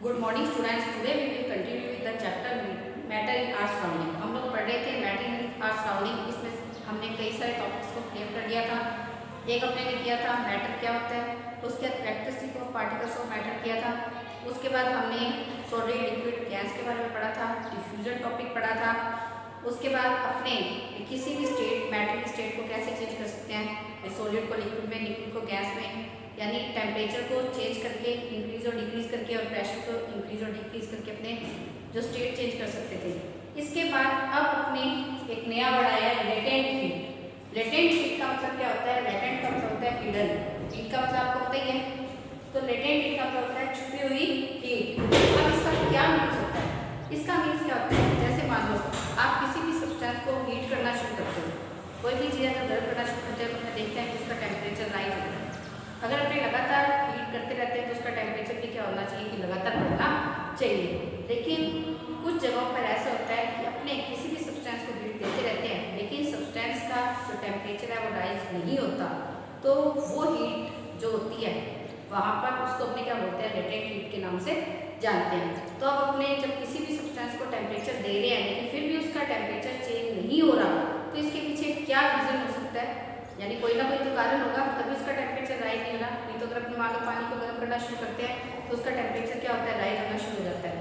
Good morning students, today we will continue with the chapter matter in our surrounding. हम लोग पढ़ रहे थे मैटर इन आर सराउंडिंग। इसमें हमने कई सारे टॉपिक्स को क्लियर कर लिया था। एक अपने ने किया था मैटर क्या होता है, उसके बाद characteristic of particles of matter किया था। उसके बाद हमने सॉलिड लिक्विड गैस के बारे में पढ़ा था, डिफ्यूजन टॉपिक पढ़ा था। उसके बाद अपने किसी भी स्टेट मैटर की स्टेट को कैसे चेंज कर सकते हैं, सॉलिड को लिक्विड में, लिक्विड को गैस में, यानी टेम्परेचर को चेंज करके इंक्रीज और डिक्रीज करके और प्रेशर को इंक्रीज और डिक्रीज करके अपने जो स्टेट चेंज कर सकते थे। इसके बाद अब अपने एक नया बढ़ाया लेटेंट हीट। लेटेंट हीट का मतलब क्या होता है? लेटेंट का मतलब होता है हिडन। हीट का मतलब आपको पता ही है। तो लेटेंट हीट का मतलब होता है छुपी हुई हीट। अब इसका क्या मीन्स होता है? इसका मीन्स क्या होता है? जैसे मान लो आप किसी भी सब्सटेंस को हीट करना शुरू करते हो, कोई भी चीज़ अगर गर्म करना शुरू करते हो तो अपने देखते हैं कि उसका टेम्परेचर राइज होता है। अगर अपने लगातार हीट करते रहते हैं तो उसका टेम्परेचर भी क्या होना चाहिए कि लगातार बढ़ना चाहिए। लेकिन कुछ जगहों पर ऐसा होता है कि अपने किसी भी सब्सटेंस को हीट देते रहते हैं लेकिन सब्सटेंस का जो टेम्परेचर है वो राइज नहीं होता, तो वो हीट जो होती है वहाँ पर उसको अपने क्या बोलते हैं? लेटेंट हीट के नाम से जानते हैं। तो अब अपने जब किसी भी सब्सटेंस को टेम्परेचर दे रहे हैं लेकिन फिर भी उसका टेम्परेचर चेंज नहीं हो रहा, तो इसके पीछे क्या रीज़न हो सकता है? यानी कोई ना कोई तो कारण होगा, तभी उसका टेम्परेचर राइज नहीं हो रहा। नहीं तो अगर अपने मान लो पानी को गर्म करना शुरू करते हैं तो उसका टेम्परेचर क्या होता है? राइज होना शुरू हो जाता है।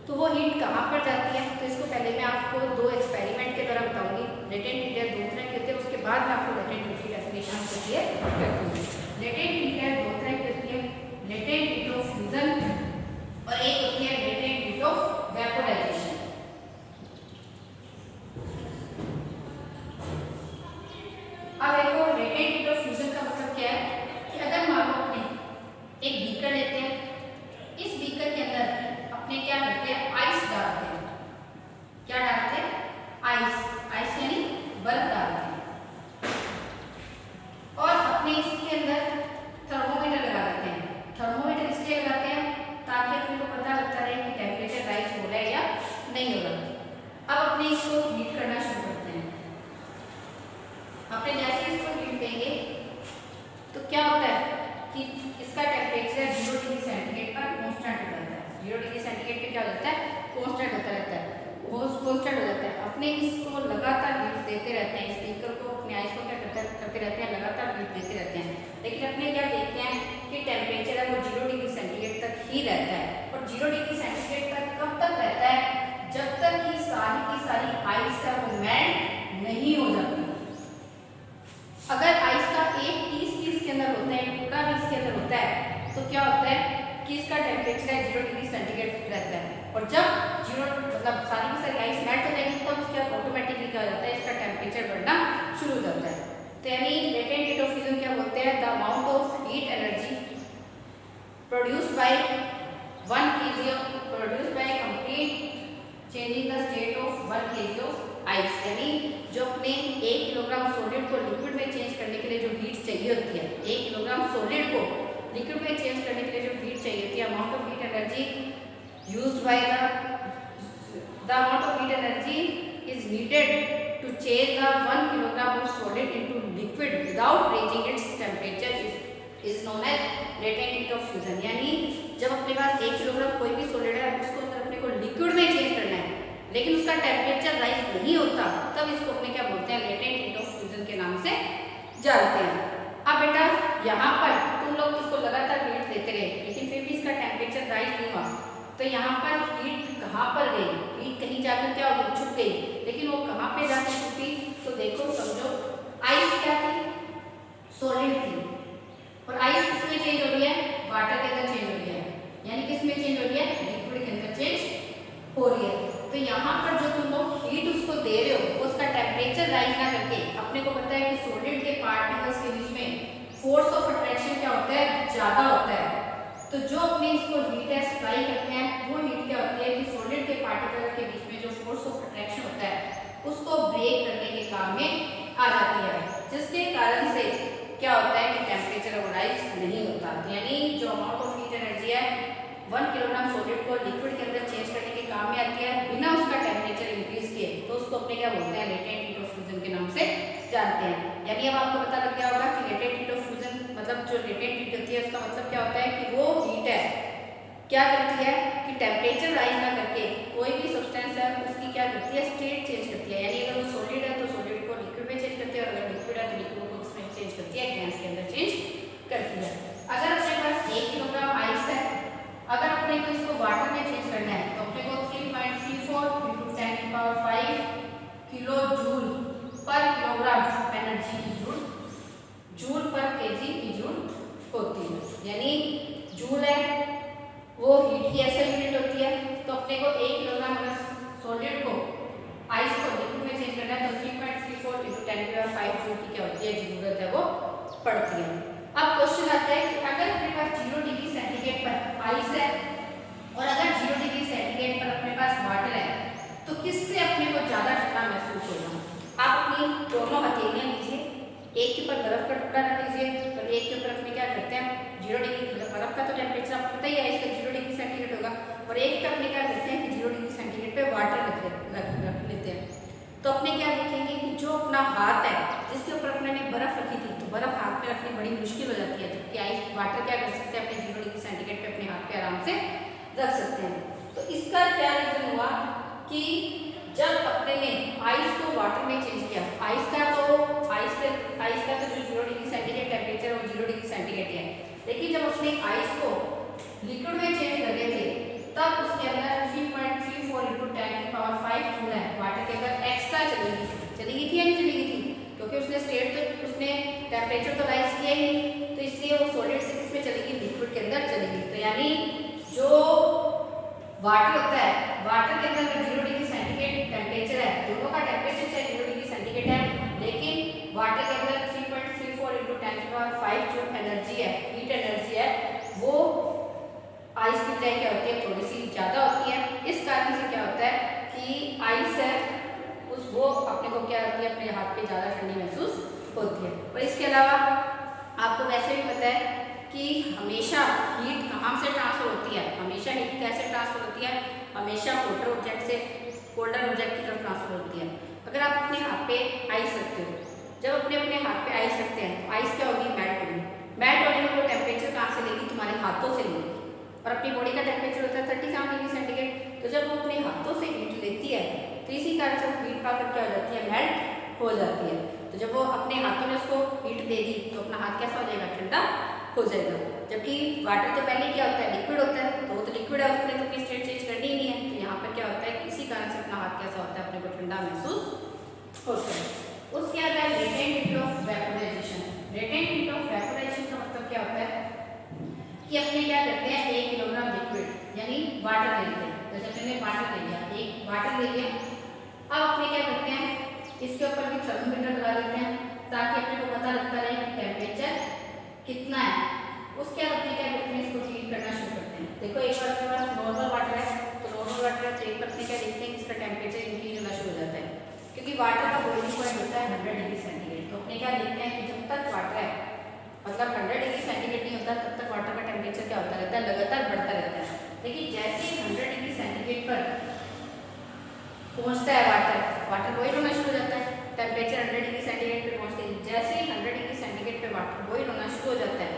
तो वो हीट कहाँ पर जाती है? तो इसको पहले मैं आपको दो एक्सपेरिमेंट के द्वारा बताऊंगी। लेटेंट हीट है, दो तरह की होती है, उसके बाद मैं आपको लेटेंट हीट की डेफिनेशन होती है रखूंगी। लेटेंट हीट है, दो तरह की होती है, लेटेंट हीट ऑफ फ्यूजन और एक होती है लेटेंट हीट ऑफ वेपोराइजेशन। अब देखो लेटेंट हीट ऑफ फ्यूजन का मतलब क्या है कि अगर मान लो अपने एक बीकर लेते हैं, इस बीकर के अंदर अपने क्या करते हैं? आइस डालते हैं। क्या डालते हैं? आइस। आइस यानी बर्फ डालते हैं और अपने इसके अंदर थर्मोमीटर लगा देते हैं। थर्मोमीटर इसलिए लगाते हैं ताकि अपने को पता लगता रहे कि टेम्परेचर राइज हो रहा है या नहीं हो रहा। अब अपने इसको हीट करना शुरू करते हैं। अपने जैसे इसको हीट देंगे तो क्या होता है कि इसका टेम्परेचर 0 डिग्री सेंटीग्रेड पर कांस्टेंट हो जाता है। 0 डिग्री सेंटीग्रेड पे क्या हो जाता है? कांस्टेंट होता रहता है, वो कांस्टेंट हो जाता है। अपने इसको लगातार हीट देते रहते हैं, स्पीकर को अपने आइस को क्या करते रहते हैं? लगातार हीट देते रहते हैं। लेकिन अपने क्या देखते हैं कि टेम्परेचर है वो 0 डिग्री सेंटीग्रेड तक ही रहता है। और 0 डिग्री सेंटीग्रेड तक कब तक रहता है? जब तक कि सारी की सारी आइस है वो मेल्ट नहीं हो जाती। अगर आइस का एक पीस भी इसके अंदर होता है, टुकड़ा भी इसके अंदर होता है, तो क्या होता है कि इसका टेम्परेचर है 0 डिग्री सेंटीग्रेड रहता है। और जब 0 मतलब सारी की सारी आइस मेल्ट हो जाएगी तब उसके बाद ऑटोमेटिकली क्या हो जाता है? इसका टेम्परेचर बढ़ना शुरू हो जाता है। तो यानी लेटेंट हीट ऑफ फ्यूजन क्या बोलते हैं? The amount of heat energy produced by 1 kg produced by complete changing the state of 1 kg of ice. यानी जो अपने 1 किलोग्राम सॉलिड को लिक्विड में चेंज करने के लिए जो हीट चाहिए होती है, 1 किलोग्राम सॉलिड को लिक्विड में चेंज करने के लिए जो हीट चाहिए होती है, amount of heat energy used by the amount of heat energy is needed to change the 1 kilogram of solid into liquid without raising its temperature is known as latent heat of fusion. यानी जब अपने पास 1 kilogram कोई भी solid है उसको अगर अपने को लिक्विड में चेंज करना है लेकिन उसका टेम्परेचर राइज नहीं होता, तब इसको अपने क्या बोलते हैं? लेटेंट हीट ऑफ फ्यूजन के नाम से जानते हैं। अब बेटा यहाँ पर तुम लोग इसको लगातार हीट देते रहे लेकिन फिर भी इसका टेम्परेचर राइज नहीं हुआ, तो यहाँ पर हीट कहाँ पर गई? हीट कहीं जाकर क्या हो गई? छुप गई। लेकिन वो कहाँ पे जाकर छुपी? तो देखो समझो, आइस क्या थी? सॉलिड थी। और आइस किसमें चेंज हो रही है? वाटर के अंदर चेंज हो रही है। यानी किसमें चेंज हो रही है? लिक्विड के अंदर चेंज हो रही है। तो यहाँ पर जो तुम लोग हीट उसको दे रहे हो उसका टेम्परेचर राइज ना करके, अपने को पता है कि सॉलिड के पार्टिकल्स के बीच में फोर्स ऑफ अट्रैक्शन क्या होता है? ज्यादा होता है। तो जो अपने इसको हीट है सप्लाई करते हैं वो हीट क्या होती है कि सॉलिड के पार्टिकल के बीच में जो फोर्स ऑफ अट्रैक्शन होता है उसको ब्रेक करने के काम में आ जाती है, जिसके कारण से क्या होता है कि टेम्परेचर राइज नहीं होता। यानी जो अमाउंट ऑफ हीट एनर्जी है 1 किलोग्राम सॉलिड को लिक्विड के अंदर चेंज करने के काम में आती है बिना उसका टेम्परेचर इंक्रीज किए, तो उसको अपने क्या बोलते हैं? लेटेंट हीट ऑफ फ्यूजन के नाम से जानते हैं। यानी अब आपको पता लग गया होगा कि लेटेंट हीट ऑफ फ्यूजन मतलब जो लेटेंट हीट होती है उसका मतलब क्या होता है कि वो हीट है क्या करती है कि टेम्परेचर राइज ना करके कोई भी सब्सटेंस है उसकी क्या करती है, स्टेट चेंज करती है। यानी अगर वो सॉलिड है तो सॉलिड को लिक्विड में चेंज करती है, और अगर लिक्विड है तो लिक्विड को उसमें चेंज करती है, गैस के अंदर चेंज करती है। अगर अपने पास 1 किलोग्राम आइस है, अगर अपने को इसको वाटर में चेंज करना है तो अपने को 3.34 × 10⁵ किलो जूल पर किलोग्राम एनर्जी की जरूरत, जूल पर केजी की जरूरत होती है। यानी जूल है वो हीट की ऐसे यूनिट होती है। तो अपने को 1 किलोग्राम अगर सॉलिड को आइस को लिक्विड में चेंज करना है तो 3.34 × 10⁵ जूल की क्या होती है, जरूरत है वो पड़ती है। अब क्वेश्चन आता है कि अगर अपने पास 0 डिग्री सेंटीग्रेड पर आइस है और अगर 0 डिग्री सेंटीग्रेड पर अपने पास वाटर है तो किससे अपने को ज़्यादा ठंडा महसूस होगा। आप अपनी दोनों हथेलियाँ लीजिए, एक के ऊपर बर्फ का टुकड़ा रख लीजिए और एक के ऊपर अपने क्या करते हैं 0 डिग्री, बर्फ का तो टेम्परेचर आपको पता ही है, इसका 0 डिग्री सेंटीग्रेड होगा, और एक पे अपने क्या करते हैं कि 0 डिग्री सेंटीग्रेड पे वाटर रख लेते हैं। तो अपने क्या देखेंगे कि जो अपना हाथ है जिसके ऊपर अपने ने बर्फ रखी थी तो बर्फ हाथ में रखनी बड़ी मुश्किल हो जाती है, जबकि आइस वाटर क्या कर सकते हैं अपने 0 डिग्री सेंटीग्रेड पे अपने हाथ पे आराम से रख सकते हैं। तो इसका क्या रीजन हुआ कि जब अपने ने आइस को वाटर में चेंज किया, आइस का तो जो 0 डिग्री सेंटीग्रेड टेम्परेचर वो 0 डिग्री सेंटीग्रेड है, लेकिन जब अपने आइस को लिक्विड में चेंज कर रहे थे तब उसके अंदर 3.34 × 10⁵ जूल है वाटर के अंदर एक्स्ट्रा चली गई थी या नहीं चली गई थी, क्योंकि उसने स्टेट तो उसने टेम्परेचर तो राइज किया ही नहीं, तो इसलिए वो सॉलिड से किसमें चली गई, लिक्विड के अंदर चली गई। तो यानी जो वाटर होता है, वाटर के अंदर 0 डिग्री सेंटीग्रेड टेम्परेचर है, दोनों का टेम्परेचर चाहे 0 डिग्री सेंटीग्रेड है, लेकिन वाटर के अंदर 3.34 × 10⁵ जो एनर्जी है, हीट एनर्जी है, वो आइस की बजाय क्या होती है, थोड़ी सी ज़्यादा होती है। इस कारण से क्या होता है कि आइस है वो अपने को क्या होती है, अपने हाथ पे ज़्यादा ठंडी महसूस होती है। और इसके अलावा आपको वैसे भी पता है कि हमेशा हीट कहाँ से ट्रांसफर होती है, हमेशा हीट कैसे ट्रांसफर होती है, हमेशा होटर ऑब्जेक्ट से कोल्डर ऑब्जेक्ट की तरफ ट्रांसफर होती है। अगर आप अपने हाथ पे आइस रखते हो, जब अपने हाथ पे आइस रखते हैं तो आइस क्या होगी, मेल्ट होगी। मेल्ट होने में वो टेम्परेचर कहाँ से लेगी, तुम्हारे हाथों से लेगी, और अपनी बॉडी का टेम्परेचर होता है 37 डिग्री सेंटीग्रेड। तो जब वो अपने हाथों से हीट लेती है तो इसी कारण से हीट पाकर क्या हो जाती है, मेल्ट हो जाती है। तो जब वो अपने हाथों में उसको हीट देगी तो अपना हाथ कैसा हो जाएगा, ठंडा हो जाएगा। जबकि वाटर तो पहले क्या होता है, लिक्विड होता है, तो वो तो लिक्विड है, उसने तो अपनी स्टेट चेंज करनी ही नहीं है। तो यहाँ पर क्या होता है कि इसी कारण से अपना हाथ कैसा होता है, अपने को ठंडा महसूस होता है। उसके बाद है latent heat of vaporisation. Latent heat of vaporisation का मतलब क्या होता है कि अपने क्या करते हैं, 1 किलोग्राम लिक्विड यानी वाटर लेते हैं, जैसे अपने वाटर ले लिया, एक वाटर ले लिया, अब अपने क्या करते हैं इसके ऊपर भी थर्मोमीटर लगा देते हैं ताकि अपने को पता लगता रहे कि टेम्परेचर कितना है। उसके बाद अपने क्या करते हैं, इसको हीट करना शुरू करते हैं। देखो एक बार अपने पास नॉर्मल वाटर है, तो नॉर्मल वाटर है तो एक बार अपने क्या देखते हैं कि इसका टेम्परेचर इंक्रीज होना शुरू हो जाता है, क्योंकि वाटर का बॉइलिंग पॉइंट होता है 100 डिग्री सेंटीग्रेड। तो अपने क्या देखते हैं कि जब तक वाटर है मतलब 100 डिग्री सेंटीग्रेड नहीं होता तब तक वाटर का टेम्परेचर क्या होता रहता है, लगातार बढ़ता रहता है। लेकिन जैसे ही 100 डिग्री सेंटीग्रेड पर पहुंचता है वाटर बॉइल होना शुरू हो जाता है। टेम्परेचर 100 डिग्री सेंटीग्रेड पे पहुंचते ही जैसे ही 100 डिग्री सेंटीग्रेड पे वाटर बॉइल होना शुरू हो जाता है,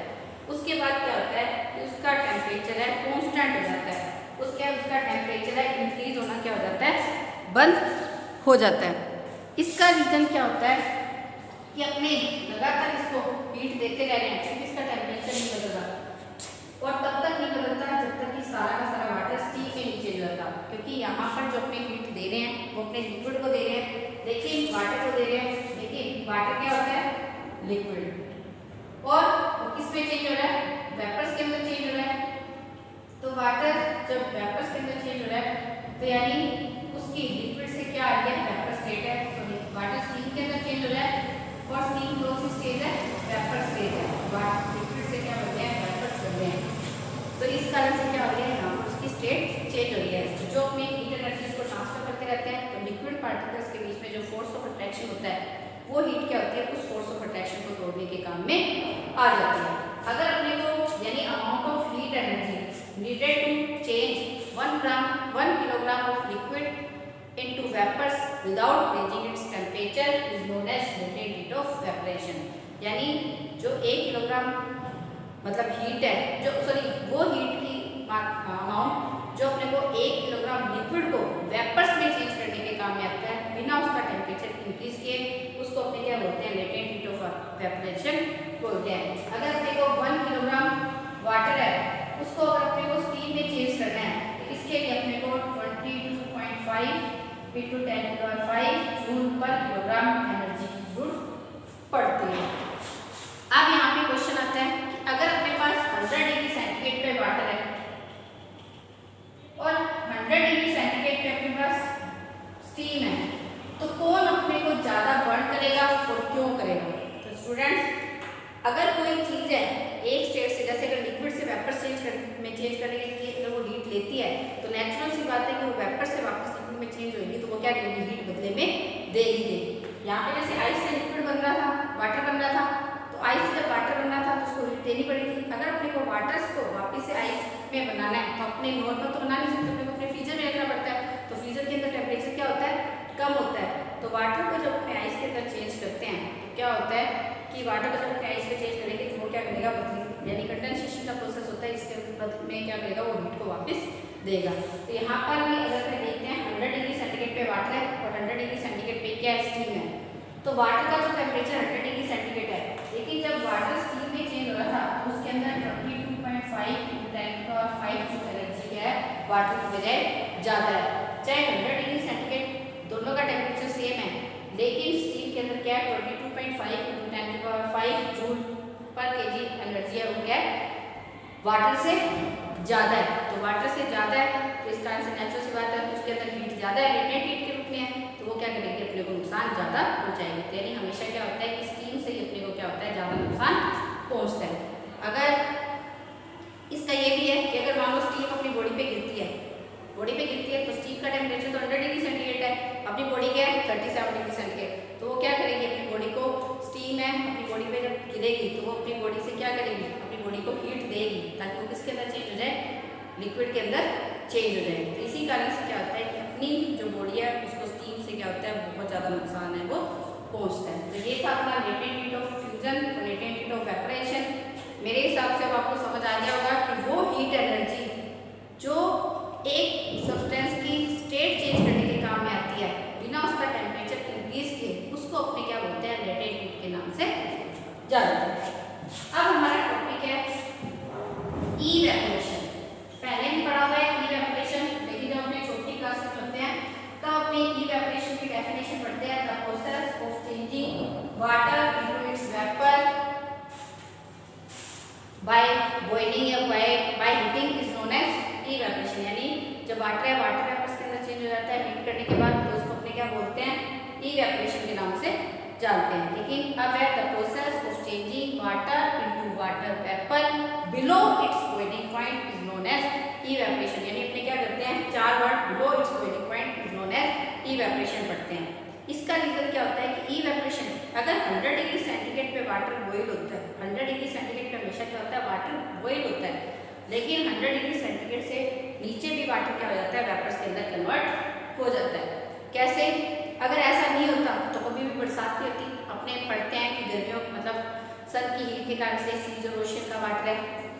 उसके बाद क्या होता है कि उसका टेम्परेचर है कांस्टेंट हो जाता है। उसके बाद उसका टेम्परेचर है इंक्रीज होना क्या हो जाता है, बंद हो जाता है। इसका रीजन क्या होता है कि अपने लगातार इसको हीट देते रह रहे हैं, क्योंकि इसका टेम्परेचर नहीं बदल रहा, और तब तक नहीं बदलता जब तक कि सारा का सारा वाटर स्टील के नीचे नहीं जाता। क्योंकि यहाँ पर जो अपने हीट दे रहे हैं वो अपने लिक्विड को दे रहे हैं, लेकिन वाटर को दे रहे हैं, लेकिन वाटर क्या होता है, लिक्विड, और वो किस में चेंज हो रहा है, वेपर्स के अंदर चेंज हो रहा है। तो वाटर जब वेपर्स के अंदर चेंज हो रहा है तो यानी उसकी लिक्विड से क्या आ गया, वेपर स्टेट है, तो वाटर स्टीम के अंदर चेंज हो रहा है, और स्टीम कौन सी स्टेज है, वेपर स्टेज है। लिक्विड से क्या बन गया है, वेपर्स बन गए हैं। तो इस कारण से क्या हो गया है, यहाँ पर उसकी स्टेट चेंज हो रही है। तो जो अपने हीट एनर्जी को ट्रांसफर करते रहते हैं, तो लिक्विड पार्टिकल्स के बीच में जो फोर्स ऑफ अट्रैक्शन होता है वो हीट क्या होती है, उस फोर्स ऑफ अट्रैक्शन को तोड़ने के काम में आ जाती है। अगर अपने को यानी amount of heat energy needed to change 1 kilogram of liquid into vapors without raising its temperature is known as latent heat of evaporation। यानी जो 1 किलोग्राम मतलब हीट है, जो सॉरी वो हीट की अमाउंट जो अपने को 1 किलोग्राम लिक्विड को वेपर्स में चेंज करने के काम में आता है बिना उसका टेम्परेचर इंक्रीज किए, उसको अपने क्या बोलते हैं, लेटेंट हीट ऑफ वेपरेशन बोलते हैं। अगर अपने को 1 किलोग्राम वाटर है उसको अगर अपने को स्टीम में चेंज करना है तो इसके लिए अपने को 22.5 × 10⁵ जूल पर किलोग्राम एनर्जी की जरूरत पड़ती है। अब यहाँ पे क्वेश्चन आता है कि अगर अपने पास 100 डिग्री सेंटीग्रेड पे वाटर है और 100 डिग्री सेंटीग्रेड पे अपने पास स्टीम है तो कौन अपने को ज़्यादा बर्न करेगा और क्यों करेगा। तो स्टूडेंट्स, अगर कोई चीज़ है एक स्टेट से, जैसे अगर लिक्विड से वेपर चेंज करने के लिए अगर वो हीट लेती है तो नेचुरल सी बात है कि वो वेपर से वापस लिक्विड में चेंज होगी तो वो क्या करेगी, हीट बदले में देगी। यहाँ पे जैसे आइस से लिक्विड बन रहा था, वाटर बन रहा था, तो आइस से जब वाटर बनना था तो उसको हीट देनी पड़ी थी। अगर अपने को वाटर्स को वापस से आइस में बनाना है तो अपने नॉर्मल तो बना नहीं सकते, अपने को अपने फ्रीजर में रखना पड़ता है। तो फ्रीजर के अंदर टेम्परेचर क्या होता है, कम होता है। तो वाटर को जब अपने आइस के अंदर चेंज करते हैं तो क्या होता है कि वाटर को जब अपने आइस में चेंज करेंगे तो वो क्या करेगा, यानी कंडेंसेशन का प्रोसेस होता है, इसके बाद में क्या करेगा, वो हीट को वापस देगा। तो यहाँ पर भी अगर हम देखते हैं 100 डिग्री सेंटीग्रेड पे वाटर है और 100 डिग्री सेंटीग्रेड पे क्या स्टीम है, तो वाटर का जो टेम्परेचर 100 डिग्री सेंटीग्रेड है, लेकिन जब वाटर स्टीम में चेंज हो रहा था तो उसके अंदर 22.5 × 10⁵ जो एनर्जी क्या है वाटर की बजाय ज़्यादा है। चाहे 100 डिग्री सेंटीग्रेड दोनों का टेम्परेचर सेम है, लेकिन स्टीम के अंदर क्या है 22.5 × 10⁵ जूल पर केजी एनर्जी है, वो क्या है वाटर से ज़्यादा है। तो वाटर से ज़्यादा है तो इस कारण से नेचुरल सी बात है कि उसके अंदर हीट ज़्यादा है, लेटेंट हीट के रूप में है, तो वो क्या करेगी, अपने को नुकसान ज़्यादा पहुँचाएगी। यानी हमेशा क्या होता है कि स्टीम से ही अपने को क्या होता है, ज़्यादा नुकसान पहुँचता है। अगर इसका ये भी है कि अगर मान लो स्टीम अपनी बॉडी पे गिरती है तो स्टीम का टेम्परेचर तो 100 डिग्री सेंटीग्रेड है, अपनी बॉडी क्या है 37 डिग्री सेंटीग्रेड, तो वो क्या करेगी, अपनी बॉडी को, स्टीम है अपनी बॉडी पे जब गिरेगी तो वो अपनी बॉडी से क्या करेगी, अपनी बॉडी को हीट देगी ताकि वो किसके अंदर चेंज हो जाए, लिक्विड के अंदर चेंज हो जाए। तो इसी कारण से क्या होता है कि अपनी जो बॉडी है उसको स्टीम से क्या होता है, बहुत ज़्यादा नुकसान है वो पहुँचता है। तो ये था अपना लेटेंट हीट ऑफ फ्यूजन और लेटेंट हीट ऑफ वेपरेशन। मेरे हिसाब से अब आपको समझ आ गया होगा कि वो हीट एनर्जी जो एक सब्सटेंस की स्टेट चेंज करने के काम में आती है बिना उसका टेम्परेचर इंक्रीज किए, उसको अपने क्या बोलते हैं, लेटेंट हीट के नाम से जानते हैं। अब हमारा टॉपिक है इवेपोरेशन। पहले ही पढ़ा हुआ है इवेपोरेशन, लेकिन जब अपने छोटी क्लास में पढ़ते हैं तब अपने इवेपोरेशन की डेफिनेशन पढ़ते हैं, the process of changing water into its vapour by boiling या by heating is known as evaporation. यानी जब वाटर है, वाटर वेपर्स के अंदर चेंज हो जाता है हीट करने के बाद, तो उसको अपने क्या बोलते हैं, इवेपोरेशन के नाम से जानते हैं। लेकिन अब है the process of changing water into water vapour below its boiling point is known as evaporation. यानी अपने क्या करते हैं, 4 word below its boiling point is known as evaporation पढ़ते हैं। इसका रीजन क्या होता है कि इवेपोरेशन, अगर 100 डिग्री सेंटीग्रेड पे वाटर बॉईल होता है, 100 डिग्री सेंटीग्रेड पे हमेशा क्या होता है, वाटर बॉईल होता है, लेकिन 100 डिग्री सेंटीग्रेड से नीचे भी वाटर क्या हो जाता है, वेपर्स के अंदर कन्वर्ट हो जाता है। कैसे, अगर ऐसा नहीं होता तो कभी भी बरसात नहीं होती। अपने पढ़ते हैं कि गर्मियों मतलब सन की हीट के कारण से सी जो ओशन का वाटर है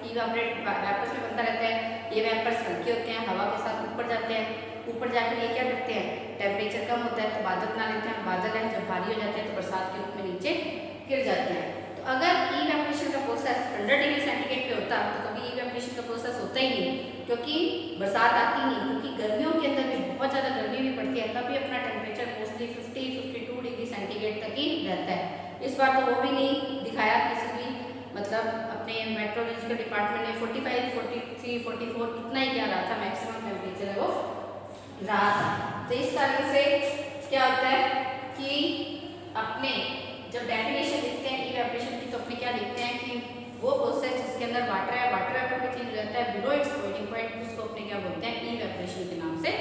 इवेपोरेट वेपर्स में बनता रहता है। ये वेपर्स हल्के होते हैं, हवा के साथ ऊपर जाते हैं, ऊपर जाकर ये क्या करते हैं, टेम्परेचर कम होता है तो बादल बना लेते हैं, बादल है जब भारी हो जाते हैं तो बरसात के रूप में नीचे गिर जाते हैं। तो अगर इवेपोरेशन का प्रोसेस 100 डिग्री सेंटीग्रेड पे होता तो कभी इवेपोरेशन का प्रोसेस होता ही नहीं, क्योंकि बरसात आती नहीं, क्योंकि गर्मियों के अंदर भी बहुत ज़्यादा गर्मी भी पड़ती है, तभी अपना टेम्परेचर मोस्टली 50-52 डिग्री सेंटीग्रेड तक ही रहता है। इस बार तो वो भी नहीं दिखाया किसी भी, मतलब अपने मेट्रोलॉजिकल डिपार्टमेंट ने 45, 43, 44 इतना ही क्या रहा था, मैक्सिमम टेम्परेचर है वो रहा था। तो इस कारण से क्या होता है कि अपने जब डेफिनेशन लिखते हैं इवेपोरेशन की तो अपने क्या लिखते हैं कि वो प्रोसेस जिसके अंदर वाटर है, वाटर वेपर में चेंज हो जाता है बिलो इट्स बॉइलिंग पॉइंट, उसको अपने क्या बोलते हैं, इवेपोरेशन के नाम से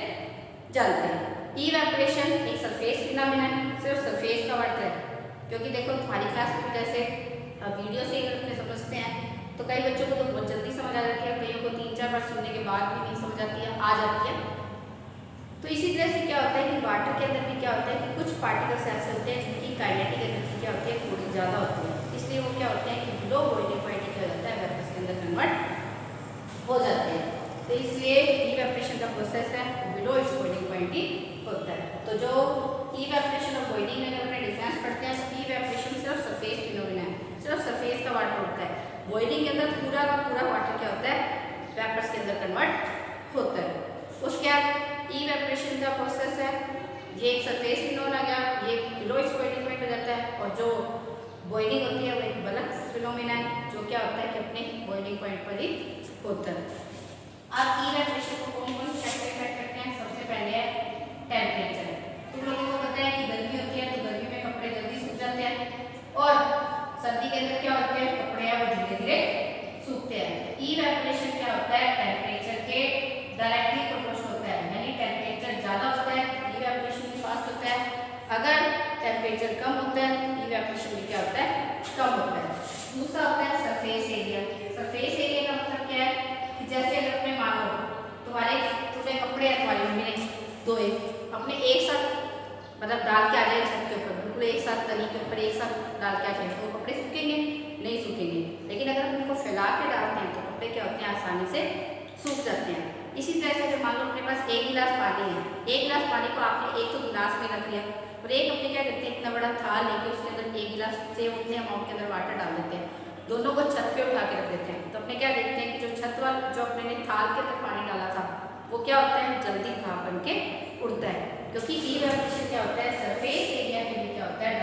जानते हैं। इवेपोरेशन एक सरफेस फिनोमेना है, सिर्फ सरफेस का वाटर है, क्योंकि देखो तुम्हारी क्लास में जैसे वीडियो से अगर अपने समझते हैं तो कई बच्चों को तो बहुत जल्दी समझ आ जाती है, कईयों को 3-4 बार सुनने के बाद भी नहीं समझ आती है, आ जाती है। तो इसी तरह से क्या होता है कि वाटर के अंदर भी क्या होता है कि कुछ पार्टिकल्स ऐसे होते हैं जिनकी काइनेटिक एनर्जी क्या होती है, थोड़ी ज़्यादा होती है, इसलिए वो क्या होते हैं कि बिलो बॉइलिंग पॉइंट क्या हो जाता है, वेपर्स के अंदर कन्वर्ट हो जाते हैं। प्रोसेस है बिलो इट्स बॉइलिंग पॉइंट ही होता है। तो जो इवेपोरेशन और बॉइलिंग में अगर अपने डिफरेंस पढ़ते हैं तो इवेपोरेशन सिर्फ सरफेस फिनोमेना है, सिर्फ सरफेस का वाटर होता है। बॉइलिंग के अंदर पूरा का पूरा वाटर क्या होता है, वेपर्स के अंदर कन्वर्ट होता है। उसके बाद इवेपोरेशन का प्रोसेस है, ये एक सरफेस फिनोमेना आ गया, ये बिलो इट्स बॉइलिंग पॉइंट हो जाता है। और जो बॉइलिंग होती है वो एक बल्क फिनोमेना है, जो क्या होता है कि अपने बॉइलिंग पॉइंट पर ही होता है। अब इवेपोरेशन को कौन कौन से फैक्टर इफेक्ट करते हैं? सबसे पहले है टेम्परेचर। तुम लोगों को पता है कि गर्मी होती है तो गर्मी में कपड़े जल्दी सूख जाते हैं, और सर्दी के अंदर क्या होते हैं, कपड़े हैं वो धीरे धीरे सूखते हैं। इवेपोरेशन क्या होता है, टेम्परेचर के डायरेक्टली प्रोपोर्शनल होता है, यानी टेम्परेचर ज़्यादा होता है इवेपोरेशन भी फास्ट होता है, अगर टेम्परेचर कम होता है इवेपोरेशन भी क्या होता है, कम होता है। दूसरा होता है सरफेस एरिया। सरफेस एरिया का मतलब क्या है कि जैसे अगर अपने मान लो तुम्हारे कपड़े हैं, तुम्हारी मम्मी ने धोए, अपने एक साथ मतलब डाल के आ जाए छत के ऊपर, बिल्कुल एक साथ तली के ऊपर एक साथ डाल के आ जाए, तो कपड़े सूखेंगे नहीं सूखेंगे। लेकिन अगर हम उनको फैला के डालते हैं तो कपड़े क्या होते हैं, आसानी से सूख जाते हैं। इसी तरह से अगर मान लो अपने पास एक गिलास पानी है, एक गिलास पानी को आपने एक तो गिलास में रख लिया और एक अपने क्या करते हैं, इतना बड़ा थाल लेके उसके अंदर एक गिलास से उतने अमाउंट के अंदर वाटर डाल देते हैं, दोनों को छत पे उठा के रख देते हैं। तो अपने क्या देखते हैं कि जो छत वाला जो अपने ने थाल के अंदर पानी डाला था वो क्या होता है, जल्दी भाप बन के उड़ता है, क्योंकि इवेपोरेशन क्या होता है, सरफेस एरिया के लिए क्या होता है,